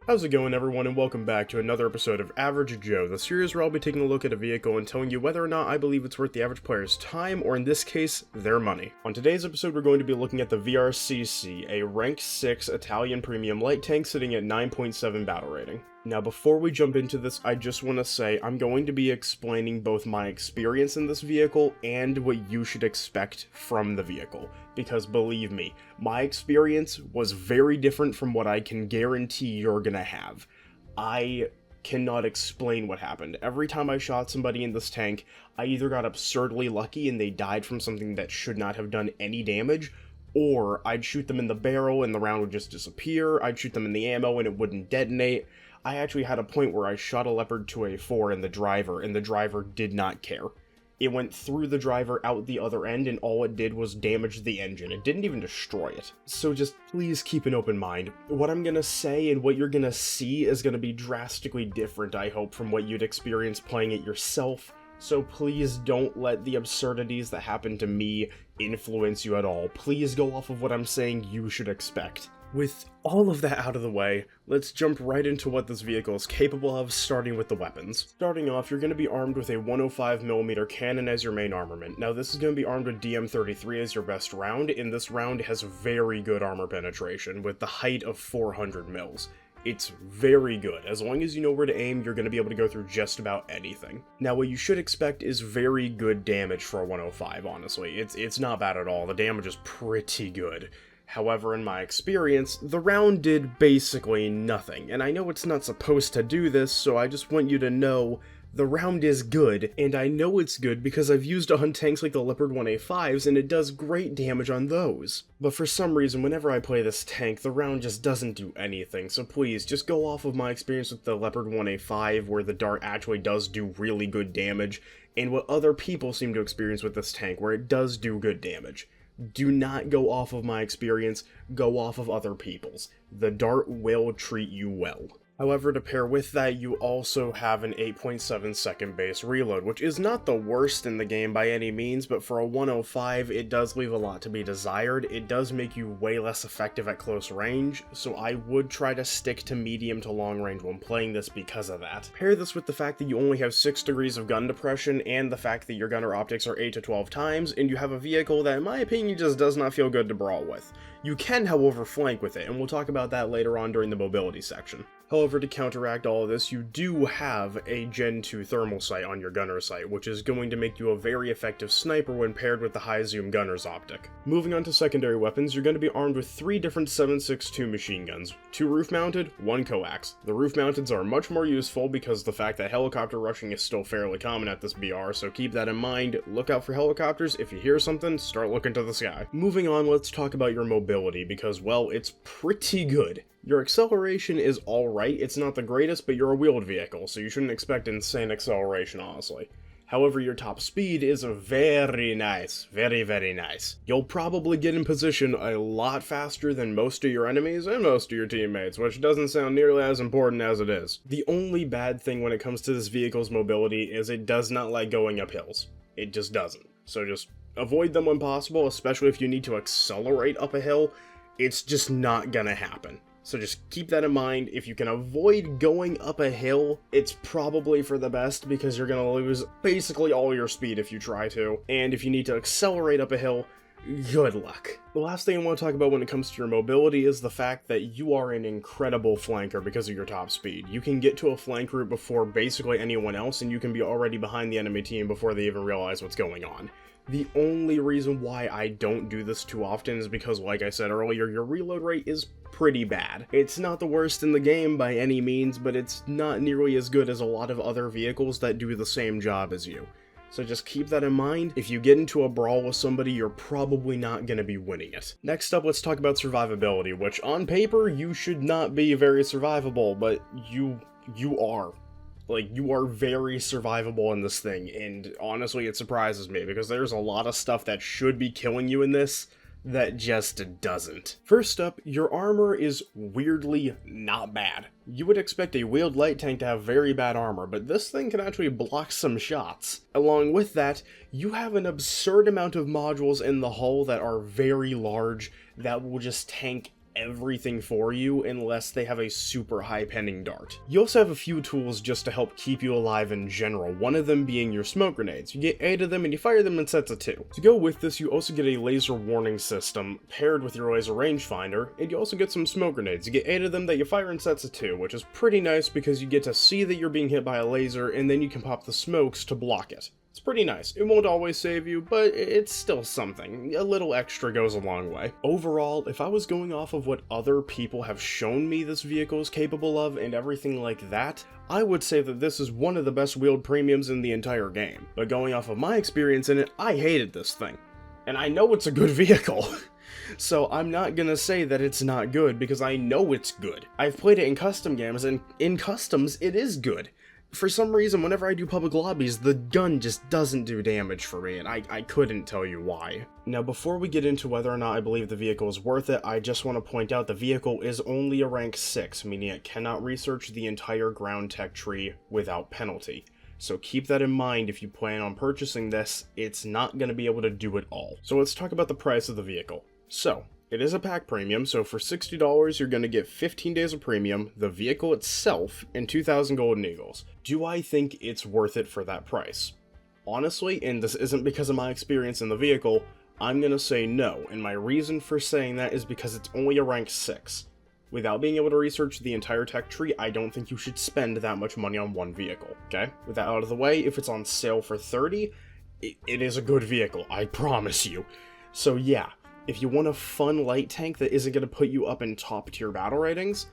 How's it going, everyone, and welcome back to another episode of Average Joe, the series where I'll be taking a look at a vehicle and telling you whether or not I believe it's worth the average player's time, or in this case, their money. On today's episode, we're going to be looking at the VRCC, a Rank 6 Italian premium light tank sitting at 9.7 battle rating. Now, before we jump into this, I just want to say I'm going to be explaining both my experience in this vehicle and what you should expect from the vehicle. Because believe me, my experience was very different from what I can guarantee you're gonna have. I cannot explain what happened. Every time I shot somebody in this tank, I either got absurdly lucky and they died from something that should not have done any damage, or I'd shoot them in the barrel and the round would just disappear, I'd shoot them in the ammo and it wouldn't detonate. I actually had a point where I shot a Leopard 2A4 in the driver did not care. It went through the driver out the other end, and all it did was damage the engine. It didn't even destroy it. So just please keep an open mind. What I'm gonna say and what you're gonna see is gonna be drastically different, I hope, from what you'd experience playing it yourself. So please don't let the absurdities that happened to me influence you at all. Please go off of what I'm saying you should expect. With all of that out of the way, let's jump right into what this vehicle is capable of, starting with the weapons. Starting off, you're going to be armed with a 105mm cannon as your main armament. Now, this is going to be armed with DM33 as your best round, and this round has very good armor penetration, with the height of 400 mils. It's very good. As long as you know where to aim, you're going to be able to go through just about anything. Now, what you should expect is very good damage for a 105, honestly. It's not bad at all. The damage is pretty good. However, in my experience, the round did basically nothing, and I know it's not supposed to do this, so I just want you to know the round is good, and I know it's good because I've used it on tanks like the Leopard 1A5s, and it does great damage on those. But for some reason, whenever I play this tank, the round just doesn't do anything, so please, just go off of my experience with the Leopard 1A5, where the dart actually does do really good damage, and what other people seem to experience with this tank, where it does do good damage. Do not go off of my experience, go off of other people's. The dart will treat you well. However, to pair with that, you also have an 8.7 second base reload, which is not the worst in the game by any means, but for a 105, it does leave a lot to be desired. It does make you way less effective at close range, so I would try to stick to medium to long range when playing this because of that. Pair this with the fact that you only have 6 degrees of gun depression, and the fact that your gunner optics are 8 to 12 times, and you have a vehicle that, in my opinion, just does not feel good to brawl with. You can, however, flank with it, and we'll talk about that later on during the mobility section. However, to counteract all of this, you do have a Gen 2 thermal sight on your gunner sight, which is going to make you a very effective sniper when paired with the high zoom gunner's optic. Moving on to secondary weapons, you're going to be armed with 3 different 7.62 machine guns, 2 roof-mounted, 1 coax. The roof-mounteds are much more useful because the fact that helicopter rushing is still fairly common at this BR, so keep that in mind. Look out for helicopters. If you hear something, start looking to the sky. Moving on, let's talk about your mobility because, well, it's pretty good. Your acceleration is alright, it's not the greatest, but you're a wheeled vehicle, so you shouldn't expect insane acceleration, honestly. However, your top speed is very nice, very nice. You'll probably get in position a lot faster than most of your enemies and most of your teammates, which doesn't sound nearly as important as it is. The only bad thing when it comes to this vehicle's mobility is it does not like going up hills. It just doesn't. So just avoid them when possible, especially if you need to accelerate up a hill. It's just not gonna happen. So just keep that in mind. If you can avoid going up a hill, it's probably for the best because you're gonna lose basically all your speed if you try to. And if you need to accelerate up a hill, good luck. The last thing I want to talk about when it comes to your mobility is the fact that you are an incredible flanker because of your top speed. You can get to a flank route before basically anyone else, and you can be already behind the enemy team before they even realize what's going on. The only reason why I don't do this too often is because, like I said earlier, your reload rate is pretty bad. It's not the worst in the game by any means, but it's not nearly as good as a lot of other vehicles that do the same job as you. So just keep that in mind. If you get into a brawl with somebody, you're probably not going to be winning it. Next up, let's talk about survivability, which on paper, you should not be very survivable, but you are. Like, you are very survivable in this thing, and honestly, it surprises me, because there's a lot of stuff that should be killing you in this that just doesn't. First up, your armor is weirdly not bad. You would expect a wheeled light tank to have very bad armor, but this thing can actually block some shots. Along with that, you have an absurd amount of modules in the hull that are very large that will just tank everything for you unless they have a super high pending dart. You also have a few tools just to help keep you alive in general, one of them being your smoke grenades. You get 8 of them and you fire them in sets of 2. To go with this, you also get a laser warning system paired with your laser rangefinder, and you also get some smoke grenades. You get 8 of them that you fire in sets of 2, which is pretty nice because you get to see that you're being hit by a laser and then you can pop the smokes to block it. It's pretty nice. It won't always save you, but it's still something. A little extra goes a long way. Overall, if I was going off of what other people have shown me this vehicle is capable of and everything like that, I would say that this is one of the best wheeled premiums in the entire game. But going off of my experience in it, I hated this thing. And I know it's a good vehicle. So I'm not gonna say that it's not good because I know it's good. I've played it in custom games, and in customs, it is good. For some reason, whenever I do public lobbies, the gun just doesn't do damage for me, and I couldn't tell you why. Now, before we get into whether or not I believe the vehicle is worth it, I just want to point out the vehicle is only a rank 6, meaning it cannot research the entire ground tech tree without penalty. So keep that in mind if you plan on purchasing this, it's not going to be able to do it all. So let's talk about the price of the vehicle. So, it is a pack premium, so for $60 you're going to get 15 days of premium, the vehicle itself, and 2,000 golden eagles. Do I think it's worth it for that price? Honestly, and this isn't because of my experience in the vehicle, I'm going to say no, and my reason for saying that is because it's only a rank 6. Without being able to research the entire tech tree, I don't think you should spend that much money on one vehicle, okay? With that out of the way, if it's on sale for $30, it is a good vehicle, I promise you. So yeah. If you want a fun light tank that isn't going to put you up in top tier battle ratings,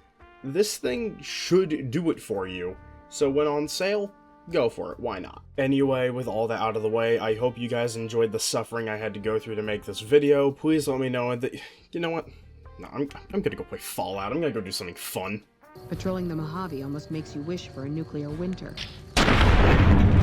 this thing should do it for you. So when on sale, go for it, why not? Anyway, with all that out of the way, I hope you guys enjoyed the suffering I had to go through to make this video. Please let me know that, you know what? No, I'm gonna go play Fallout. I'm gonna go do something fun. Patrolling the Mojave almost makes you wish for a nuclear winter.